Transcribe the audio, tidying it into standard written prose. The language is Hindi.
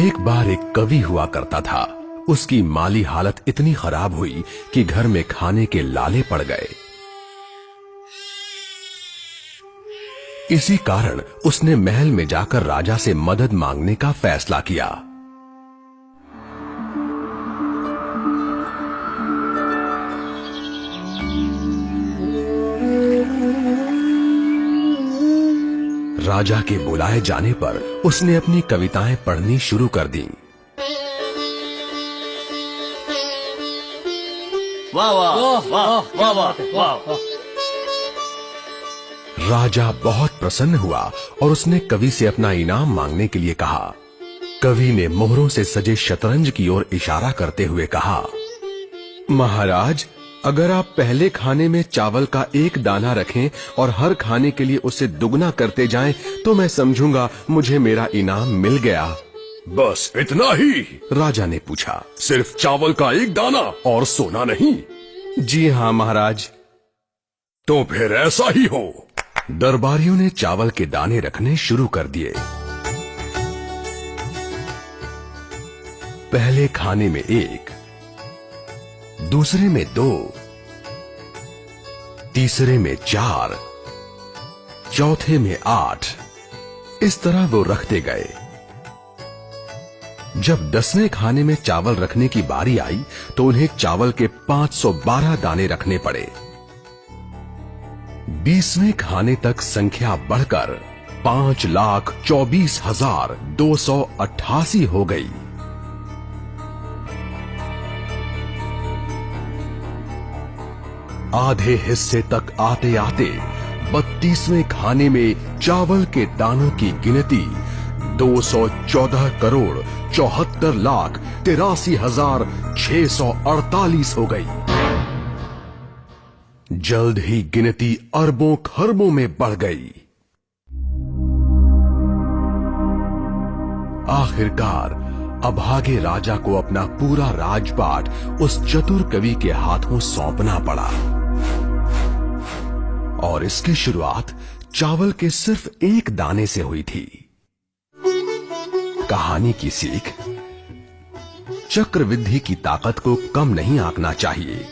एक बार एक कवि हुआ करता था। उसकी माली हालत इतनी खराब हुई कि घर में खाने के लाले पड़ गए। इसी कारण उसने महल में जाकर राजा से मदद मांगने का फैसला किया। राजा के बुलाए जाने पर उसने अपनी कविताएं पढ़नी शुरू कर दी। वाह वाह वाह वाह वाह वाह। राजा बहुत प्रसन्न हुआ और उसने कवि से अपना इनाम मांगने के लिए कहा। कवि ने मोहरों से सजे शतरंज की ओर इशारा करते हुए कहा, महाराज, अगर आप पहले खाने में चावल का एक दाना रखें और हर खाने के लिए उसे दुगना करते जाएं, तो मैं समझूंगा मुझे मेरा इनाम मिल गया। बस इतना ही? राजा ने पूछा। सिर्फ चावल का एक दाना और सोना नहीं? जी हाँ महाराज। तो फिर ऐसा ही हो। दरबारियों ने चावल के दाने रखने शुरू कर दिए। पहले खाने में 1, दूसरे में 2, तीसरे में 4, चौथे में 8। इस तरह वो रखते गए। जब 10वें खाने में चावल रखने की बारी आई तो उन्हें चावल के 512 दाने रखने पड़े। 20वें खाने तक संख्या बढ़कर 5,24,288 हो गई। आधे हिस्से तक आते आते 32वें खाने में चावल के दानों की गिनती 214,74,83,648 हो गई। जल्द ही गिनती अरबों खरबों में बढ़ गई। आखिरकार अभागे राजा को अपना पूरा राजपाट उस चतुर कवि के हाथों सौंपना पड़ा। और इसकी शुरुआत चावल के सिर्फ एक दाने से हुई थी। कहानी की सीख, चक्रवृद्धि की ताकत को कम नहीं आंकना चाहिए।